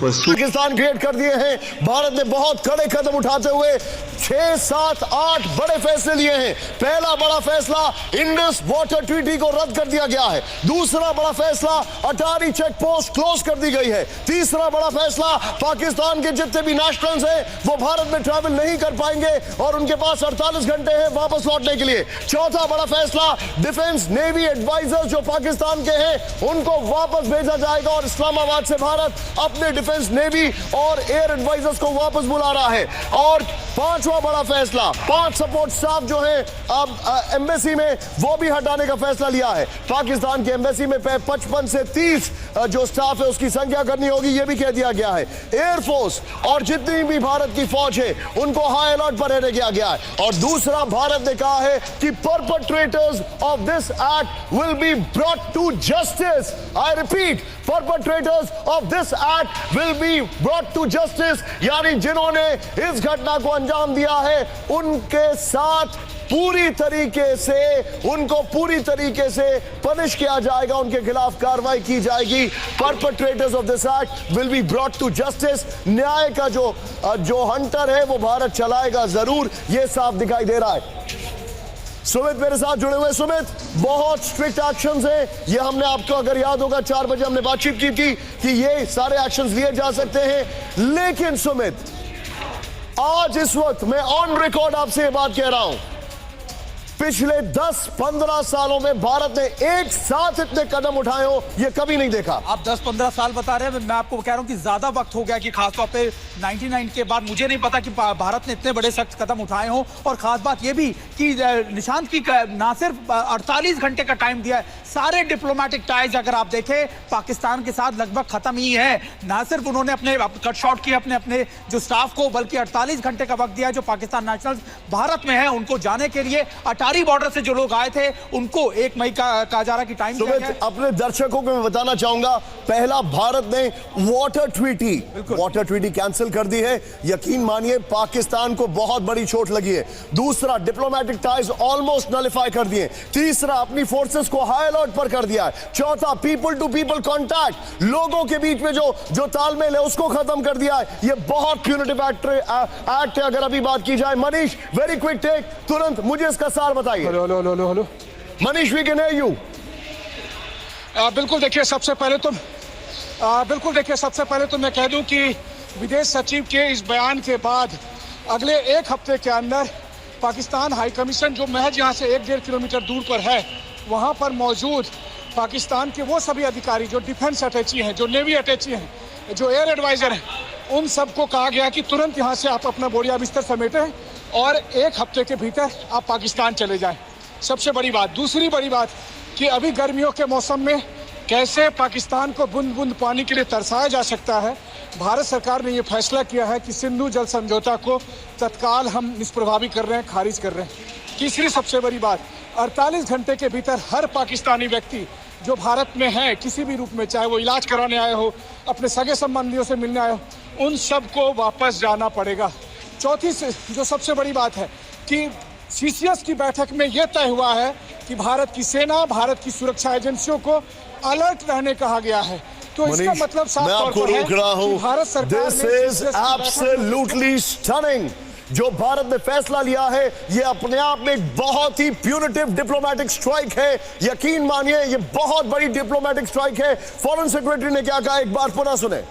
Pakistan create कर दिए हैं। भारत ने बहुत कड़े कदम उठाते हुए 6, 7, 8 बड़े फैसले लिए हैं। पहला बड़ा फैसला इंडस वाटर ट्रीटी को रद्द कर दिया गया है। दूसरा बड़ा फैसला अटारी चेक पोस्ट क्लोज कर दी गई है। तीसरा बड़ा फैसला पाकिस्तान के जितने भी नेशनल्स हैं वो भारत में ट्रैवल नहीं कर पाएंगे और उनके पास 48 घंटे हैं वापस लौटने के लिए। चौथा बड़ा फैसला डिफेंस नेवी एडवाइजर्स जो पाकिस्तान के हैं उनको वापस भेजा जाएगा और इस्लामाबाद से भारत अपने डिफेंस नेवी और एयर एडवाइजर्स को वापस बुला रहा है। और पांचवा बड़ा फैसला 5 सपोर्ट स्टाफ जो है अब एम्बेसी में वो भी हटाने का फैसला लिया है। पाकिस्तान की एम्बेसी में 55 से 30 जो स्टाफ है उसकी संख्या करनी होगी, ये भी कह दिया गया है। एयरफोर्स और जितनी भी भारत की फौज है उनको हाई अलर्ट पर रहने किया गया है। और दूसरा भारत ने कहा है कि perpetrators of this act will be brought to justice. I repeat, perpetrators of this act will be brought to justice, यानी जिन्होंने इस घटना को अंजाम दिया है उनके साथ पूरी तरीके से पनिश किया जाएगा, उनके खिलाफ कार्रवाई की जाएगी। Perpetrators of this act will be brought to justice. न्याय का जो हंटर है वो भारत चलाएगा जरूर, ये साफ दिखाई दे रहा है। सुमित मेरे साथ जुड़े हुए। सुमित, बहुत स्ट्रिक्ट एक्शंस हैं, ये हमने आपको अगर याद होगा 4 बजे हमने बातचीत की थी कि ये सारे एक्शंस लिए जा सकते हैं। लेकिन सुमित, आज इस वक्त मैं ऑन रिकॉर्ड आपसे ये बात कह रहा हूं, पिछले 10-15 सालों में भारत ने एक साथ इतने कदम उठाए हो ये कभी नहीं देखा। आप 10-15 साल बता रहे हैं, मैं आपको कह रहा हूं कि ज्यादा वक्त हो गया कि खासतौर पे 99 के बाद मुझे नहीं पता कि भारत ने इतने बड़े सख्त कदम उठाए हों। और खास बात यह भी कि निशांत की ना सिर्फ 48 घंटे का टाइम दिया है, सारे डिप्लोमेटिक टाइज अगर आप देखें पाकिस्तान के साथ लगभग खत्म ही है। ना सिर्फ उन्होंने अपने कट शॉर्ट किए अपने जो स्टाफ को, बल्कि 48 घंटे का वक्त दिया जो पाकिस्तान नेशनल्स भारत में है उनको जाने के लिए। अटारी बॉर्डर से जो लोग आए थे उनको 1 मई का कहा जा रहा कि टाइम दिया गया। अपने दर्शकों को मैं बताना चाहूंगा, पहला भारत ने वाटर ट्रीटी कैंसिल कर दी है। यकीन मानिए पाकिस्तान को बहुत बड़ी चोट लगी है। दूसरा, डिप्लोमेटिक टाइज ऑलमोस्ट नलिफाई कर दिए। तीसरा, अपनी फोर्सेस को हाई अलर्ट पर कर दिया है। चौथा, पीपल टू पीपल कांटेक्ट, लोगों के बीच में जो तालमेल है उसको खत्म कर दिया है। ये बहुत प्यूनिटिव एक्ट है अगर अभी बात की जाए। मनीष, वेरी क्विक टेक, तुरंत मुझे इसका सार बताइए। Hello Manish, we can hear you. बिल्कुल देखिए, सबसे पहले तो मैं कह दूं कि विदेश सचिव के इस बयान के बाद अगले 1 हफ्ते के अंदर पाकिस्तान हाई कमीशन जो महज यहाँ से 1-1.5 किलोमीटर दूर पर है वहाँ पर मौजूद पाकिस्तान के वो सभी अधिकारी जो डिफेंस अटैची हैं, जो नेवी अटैची हैं, जो एयर एडवाइजर हैं, उन सबको कहा गया कि तुरंत यहाँ से आप अपना बोरिया बिस्तर समेटें और 1 हफ्ते के भीतर आप पाकिस्तान चले जाएं। सबसे बड़ी बात। दूसरी बड़ी बात कि अभी गर्मियों के मौसम में कैसे पाकिस्तान को बूंद बूंद पानी के लिए तरसाया जा सकता है, भारत सरकार ने ये फैसला किया है कि सिंधु जल समझौता को तत्काल हम निष्प्रभावी कर रहे हैं, खारिज कर रहे हैं। तीसरी सबसे बड़ी बात, 48 घंटे के भीतर हर पाकिस्तानी व्यक्ति जो भारत में है किसी भी रूप में, चाहे वो इलाज कराने आए हो, अपने सगे संबंधियों से मिलने आए हो, उन सबको वापस जाना पड़ेगा। चौथी जो सबसे बड़ी बात है कि सीसीएस की बैठक में यह तय हुआ है कि भारत की सेना, भारत की सुरक्षा एजेंसियों को अलर्ट रहने कहा गया है। तो इसका मतलब साफ तौर पर है कि भारत सरकार दिस इज एब्सोल्युटली स्टनिंग। जो भारत ने फैसला लिया है ये अपने आप में एक बहुत ही प्यूनिटिव डिप्लोमेटिक स्ट्राइक है। यकीन मानिए ये बहुत बड़ी डिप्लोमेटिक स्ट्राइक है। फॉरेन सेक्रेटरी ने क्या कहा, एक बार पुनः सुने।